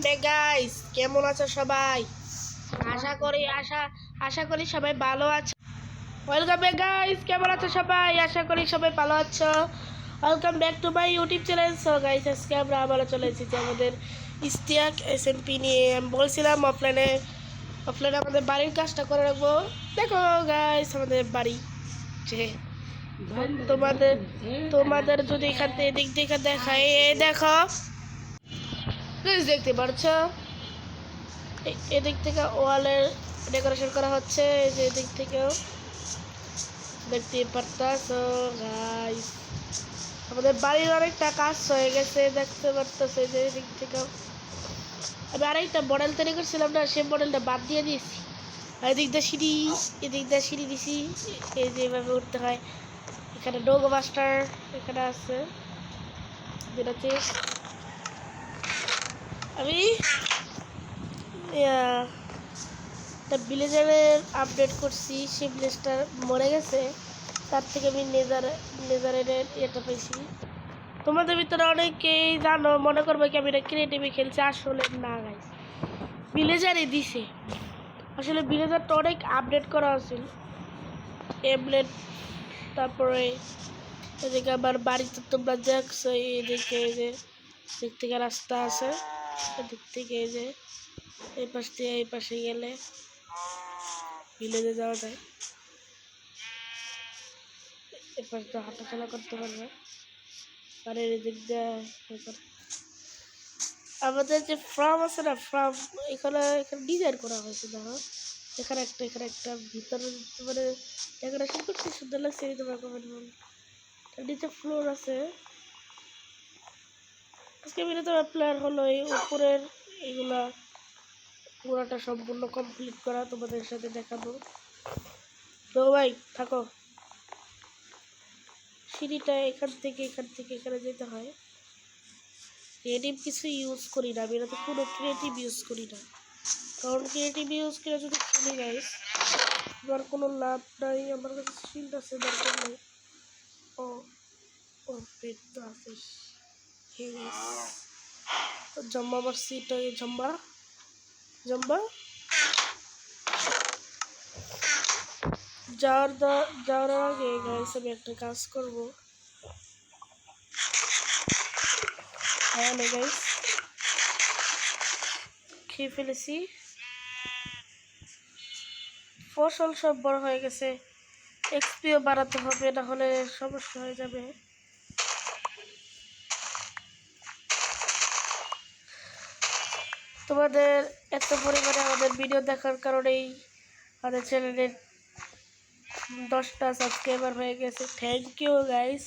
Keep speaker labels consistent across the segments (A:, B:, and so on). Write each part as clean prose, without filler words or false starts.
A: Guys কেমন আছো সবাই? আশা করি সবাই ভালো আছো। ওয়েলকাম ব্যাক গাইস, কেমন আছো সবাই? আশা করি সবাই ভালো আছো। Welcome back to my YouTube channel. So guys, আজকে আমরা আবারও চলে এসেছি আমাদের ইস্তিয়াক এসএমপি নিয়ে। আমি বলছিলাম অফলাইনে আমাদের বাড়ির কাজটা করে রাখবো। দেখো গাইস, আমাদের বাড়ি যে তোমাদের তোমাদের যদি এখান থেকে এদিক থেকে দেখায়, এই দেখো দেখতে পারছো, এদিক থেকে ওয়ালের ডেকোরেশন করা হচ্ছে। এই যে এদিক থেকেও দেখতে পারতাছো গাইস, আমাদের বাড়ির অনেকটা কাজ হয়ে গেছে, দেখতে পারতেছে। যে এদিক থেকেও আমি আরেকটা মডেল তৈরি করছিলাম না, সেই মডেলটা বাদ দিয়ে দিয়েছি। আর এদিক দিয়ে সিঁড়ি দিছি। এই যে এভাবে উঠতে হয়। এখানে ডোগো মাস্টার এখানে আছে, যেটা হচ্ছে আমি ভিলেজারের আপডেট করছি। সেই ভিলেজটা মরে গেছে, তার থেকে আমি নেজারের এটা পেয়েছি। তোমাদের ভিতরে অনেকেই জানো, মনে করবে কি আমি এটা ক্রিয়েটিভে খেলছি, আসলে না গাইস, ভিলেজারই দিছে। আসলে ভিলেজারটা অনেক আপডেট করা হয়েছিল, এমলেট। তারপরে এদিকে আবার বাড়িতে তোমরা দেখছো, এদিকে এই যে দিক থেকে রাস্তা আছে, এদিক থেকে এই যে এই পাশ দিয়ে এই পাশে গেলে ভিলেজে যাওয়া যায়। এই পাশ দিয়ে হাঁটাচলা করতে পারবে। আর এদিক দিয়ে আমাদের যে ফার্ম আছে না, ফার্ম এখানে ডিজাইন করা হয়েছে। দেখো এখানে একটা ভিতরে মানে ডেকোরেশন করছি, সুন্দর লাগছে। এই তোমার কমেন্ট বল, নিচে ফ্লোর আছে। আজকে ভিডিওতে প্ল্যান হলো এই উপরের এগুলা পুরোটা সম্পূর্ণ কমপ্লিট করা, তোমাদের সাথে দেখাবো। তো ভাই থাকো। সিঁড়িটা এখান থেকে এখানে যেতে হয়। ক্রিয়েটিভ কিছু ইউজ করি না আমি, এটা তো কোনো ক্রিয়েটিভ ইউজ করি না, কারণ ক্রিয়েটিভ ইউজ করে যদি খেলি গাইস আমার কোনো লাভ নাই। আমার কাছে শিল্ড আছে, দরকার নেই। ও ও পেট তো আছে। জম্বা আমার সিট জম্বা যাওয়ার আগে গাইস আমি একটা কাজ করবো। হ্যাঁ গাইস, খেয়ে ফেলেছি, ফসল সব বড় হয়ে গেছে। এক্সপিও বাড়াতে হবে, না হলে সমস্যা হয়ে যাবে। তোমাদের এত পরিমাণে আমাদের ভিডিও দেখার কারণেই আমাদের চ্যানেলের 10টা সাবস্ক্রাইবার হয়ে গেছে। থ্যাংক ইউ গাইস,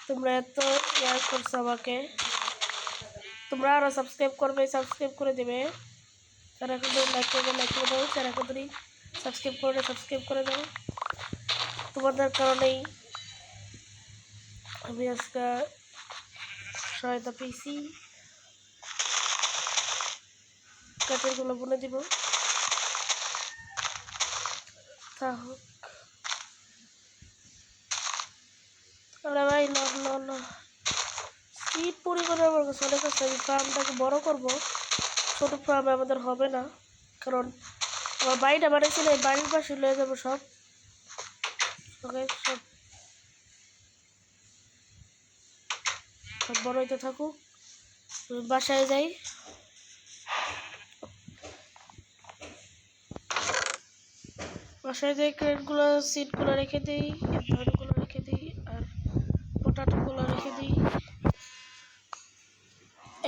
A: তোমরা এত ইয়ার করছো আমাকে। তোমরা আরও সাবস্ক্রাইব করে দেবে। যারা এখন লাইক করে দাও, যারা এখন সাবস্ক্রাইব করে দাও। তোমাদের কারণেই আমি আজকে সহায়তা পেয়েছি। কাঠেরগুলো বলে দিব। তা হোক আমরা ভাই সিট পরিমাণে আমার কাছে অনেক আছে। আমি ফার্মটাকে বড় করবো, ছোট ফার্মে আমাদের হবে না, কারণ আমার বাড়িটা বানিয়েছিল এই বাড়ির পাশে লয়ে যাবো সব সব বড় হইতে থাকুক। বাসায় যাই, ক্রেটগুলো সিটগুলো রেখে দিই, ধানগুলো রেখে দিই, আর পোটাটোগুলো রেখে দিই।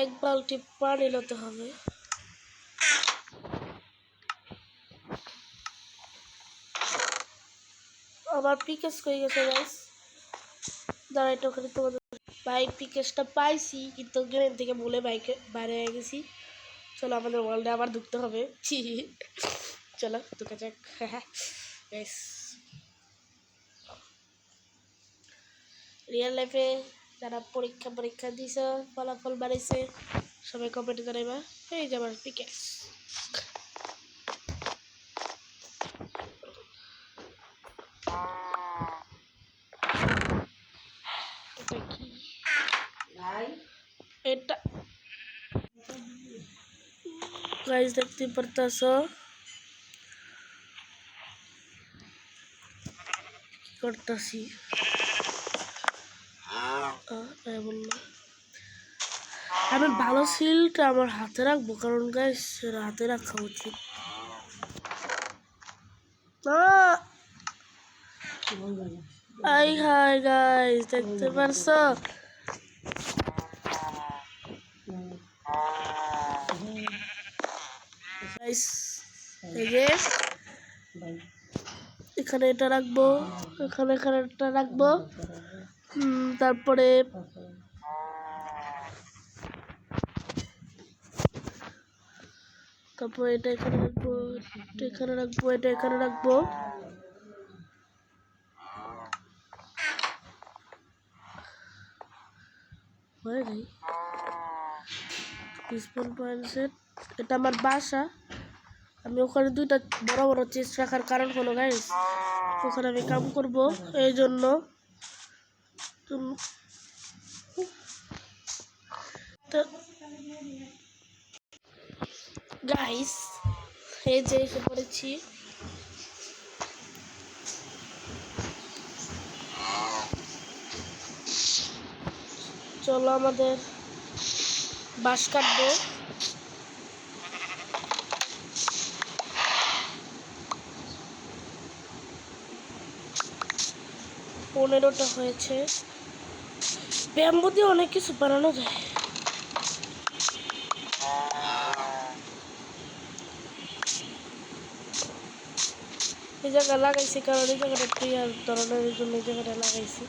A: এক বালতি পানি নিতে হবে। আমার পিকেস কই গেছে গাইস, দাঁড়া এটা ওখানে তোমাদের ভাই পিকেসটা পাইছি, কিন্তু গ্রেন থেকে বলে বাইরে হয়ে গেছি। চলো আমাদের ওয়ার্ল্ডে আবার ঢুকতে হবে। চলো ঢুকে যাক গাইস। রিয়েল লাইফে যারা পরীক্ষা দিয়েছে, ফলাফল বাড়াইছে, সবাই কমেন্টে জানাইবা। এই যে আমার পিকেস, এটা গাইস দেখতে পারতাছো কি করতাছি আমি ভালো সিলটা আমার হাতে রাখবো কারণ গাইস হাতে রাখা উচিত হাই গাইস দেখতে পারছো গাইস এই যে এখানে এটা রাখবো এখানে এটা রাখবো তারপরে এটা এখানে রাখবো এটা এখানে রাখবো এটা এখানে রাখবো এটা আমার বাসা আমি ওখানে দুইটা বড় বড় চেস্ট রাখার কারণ হলো গাইস ওখানে আমি কাম করব এই জন্য গাইস এই যে এসে পড়েছি চলো আমাদের বাঁশ কাটবো পনেরোটা হয়েছে ব্যাম্বু দিয়ে অনেক কিছু বানানো যায় এই জায়গা লাগাইছি কারণ এই জায়গাটা প্রিয়ার ধরনের জন্য এই জায়গাটা লাগাইছি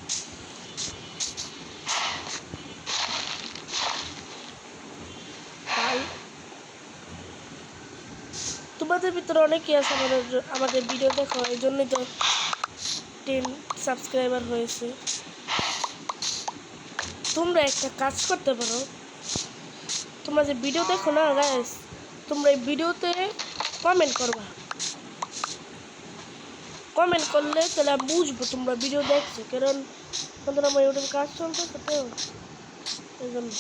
A: তোমাদের ভিতরে অনেকেই আছে আমাদের ভিডিও দেখো এই জন্যই তো 10 সাবস্ক্রাইবার হয়েছে তোমরা একটা কাজ করতে পারো তোমরা যে ভিডিও দেখো না গাইস তোমরা এই ভিডিওতে কমেন্ট করবা কমেন্ট করলে তাহলে আমি বুঝবো তোমরা ভিডিও দেখছো কারণ তোমাদের আমার ইউটিউবে কাজ চলছে তো এই জন্য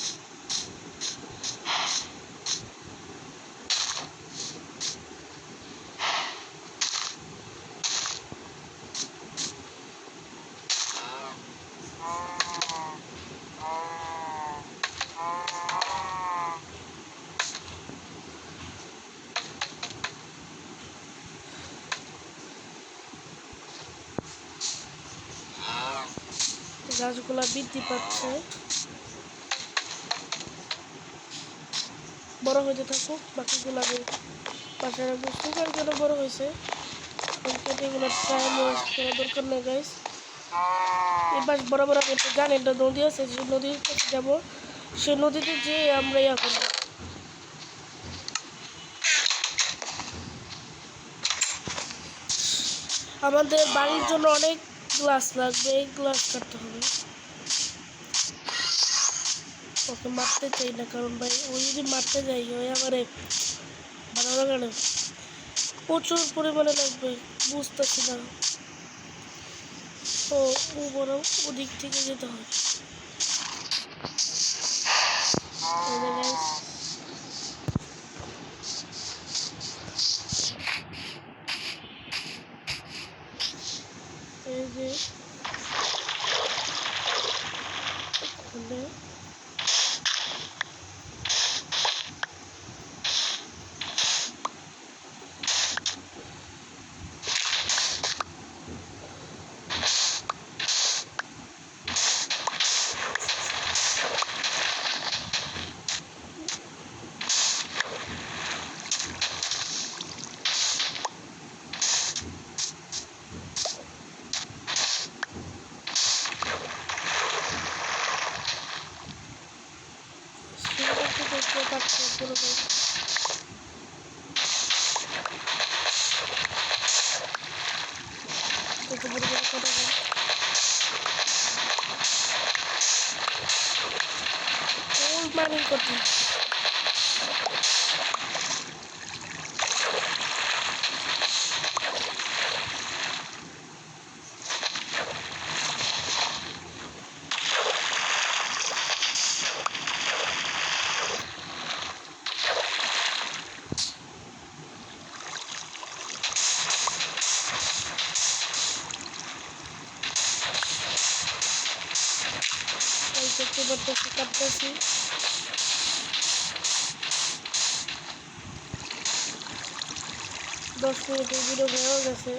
A: গাছগুলা বৃদ্ধি পাচ্ছে বড় হতে থাকুক বাকিগুলো আমি পাশে রাখবো সুগার জন্য বড় হয়েছে এগুলো টাইম ওয়েস্ট করা দরকার নেই গাইস এবার বড় বড় একটা জানি একটা নদী আছে যে নদীর কাছে যাবো সেই নদীতে যেয়ে আমরা ইয়া করবো আমাদের বাড়ির জন্য অনেক গ্লাস লাগবে এই গ্লাস কাটতে হবে ওকে মারতে চাই না কারণ ভাই ও যদি মারতে যাই ওই আমারে ভালো লাগে না প্রচুর পরিমাণে লাগবে বুঝতেছি না ও বড় ওদিক থেকে যেতে হবে এই যে mining করতে 10 মিনিটের ভিডিও হয়ে গেছে।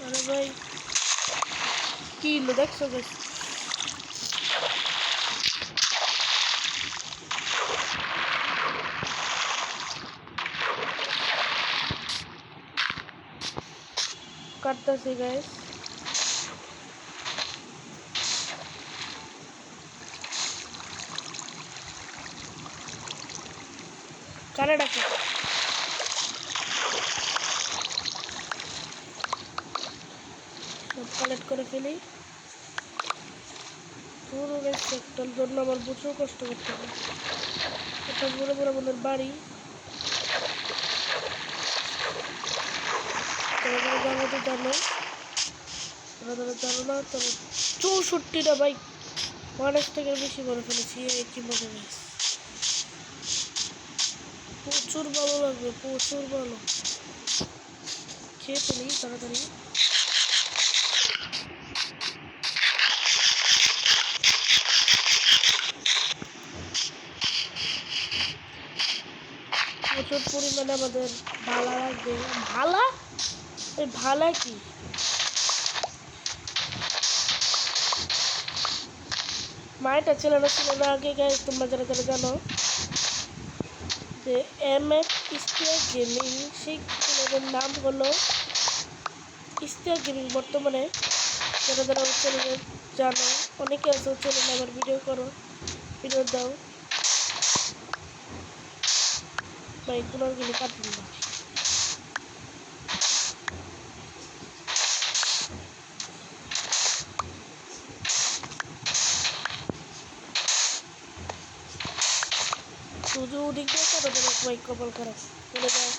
A: আরে ভাই কি হলো দেখছো গাইস? কাটতেছি গাইস। কারে ডাকে? সব কালেক্ট করে ফেলি। পুরো গাইস একটার জন্য আমার প্রচুর কষ্ট করতে হবে। এটা বড় বড় আমাদের বাড়ি। জানো তো জানো, জানো না তবে 64টা বাইক 1 থেকে বেশি করে ফেলেছি। কি মজা গাইস, প্রচুর ভালো লাগবে, প্রচুর ভালো। খেয়ে ফেলি তাড়াতাড়ি। প্রচুর পরিমাণে আমাদের ভালা লাগবে। ভালা? এই ভালা কি? মাইটা ছিল না আগে গাইস, তোমরা যারা যারা জানো যে MF স্টিয়ার গেমিং, সেই চ্যানেলের নাম হলো স্টিয়ার গেমিং। বর্তমানে যারা যারা চ্যানেলে জানো, অনেকে আছে চ্যানেলে আবার ভিডিও দাও ভাই, গুলো কাটুন না। শুধু ওদিক দিয়ে কাটো দেবে বাইক কপাল খারাপ চলে যায়।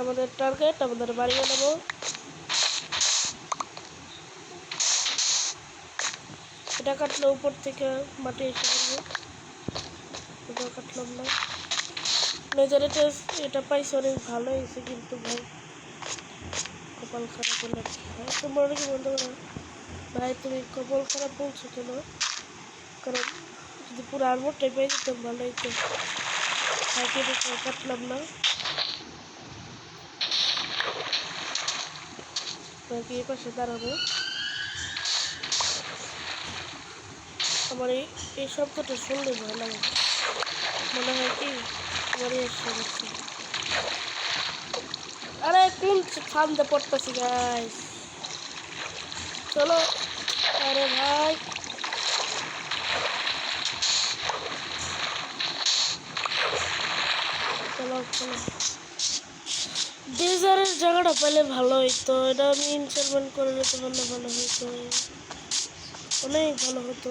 A: আমাদের টার্গেট আমাদের বাড়ি বানাবো। এটা কাটলে উপর থেকে মাটি এসে পড়বে, এটা কাটলাম না। নেজার এটা পাইছে অনেক ভালো হয়েছে, কিন্তু ভাই কপাল খারাপ হলে ভাই তোমার অনেকে বলতে পারো ভাই তুমি কপাল খারাপ বলছো কেন? কারণ যদি পুরো আর্মরটাই পেয়ে যেতাম ভালো হইতো। কাটলাম না, বাকি এই পাশে দাঁড়াবো। আমার এই শব্দটা শুনলে ভালো লাগে, মনে হয় কি আমার এসে। আরে কোন ফান্দে পড়তেছি গাইস, চলো। আরে ভাই চলো চলো, ডেজারের জায়গাটা পেলে ভালো হইতো। এটা আমি ইনস্টলমেন্ট করে নিতে পারলে ভালো হইতো, অনেক ভালো হতো।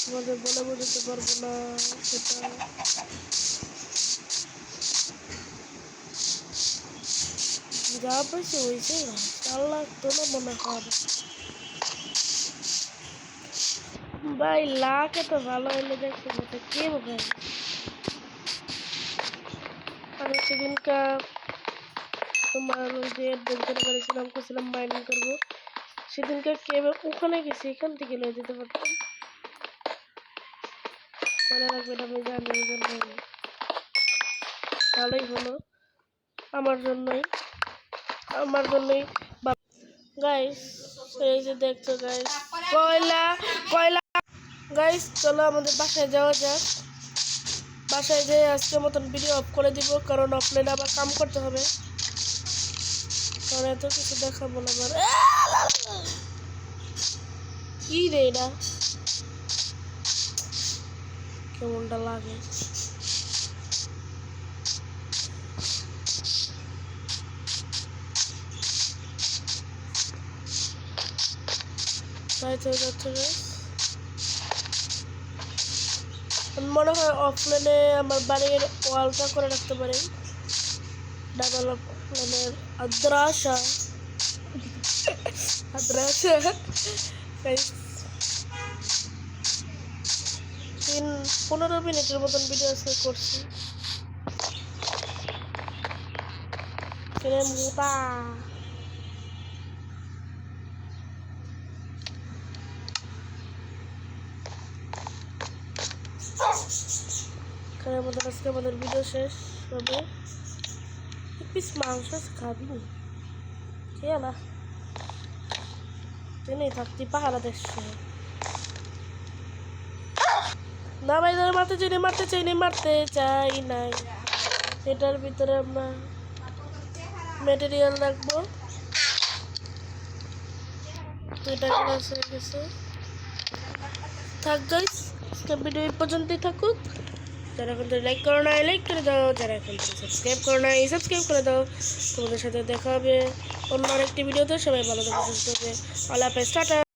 A: তোমাদের বলে বোঝাতে পারবো না সেটা। যা পাইছে হয়েছে, 4 লাখ তো না মনে হয় ভাই। লাখ এত ভালো হলে দেখতে যেতে কে ভাই। আমি সেদিনকার তোমার ওই যে অ্যাডভেঞ্চার করেছিলাম, করছিলাম মাইনিং করবো, সেদিনকার কেউ ওখানে গেছি, এখান থেকে লয়ে যেতে পারতাম। মনে রাখবেন, আমি জানি ভালোই হলো আমার জন্যই গাইস। এই যে দেখছো গাইস, কয়লা গাইস। চলো আমাদের বাসায় যাওয়া যাক। বাসায় যেয়ে আজকের মতন ভিডিও অফ করে দিব, কারণ অফলাইনে আবার কাম করতে হবে। কারণ এত কিছু দেখাবো না আবার। কি রে এটা, কেমনটা লাগে। মনে হয় অফলাইনে আমার বাড়ির ওয়ালটা করে রাখতে পারি, ডাবল অফলাইনের আদ্রাসা 15 মিনিটের মতন ভিডিও আজকে করছি। ছেলে মোটা এখানে আমাদের আজকে আমাদের ভিডিও শেষ হবে পিস মাংস খাবি খেয়ে না তিনি থাকতি পাহারা দেখছে না ভাই ধরে মারতে চাই নাই এটার ভিতরে আমরা মেটেরিয়াল রাখবো তো এটা ক্লাস হয়ে গেছে থাক গাইস আজকে ভিডিও এই পর্যন্তই থাকুক যারা এখন লাইক করো না লাইক করে দাও যারা এখন সাবস্ক্রাইব করো না সাবস্ক্রাইব করে দাও তোমাদের সাথে দেখা হবে অন্য আরেকটি ভিডিওতে সবাই ভালো থাকবে সুস্থ থাকবে আল্লাহ হাফেজ টাটা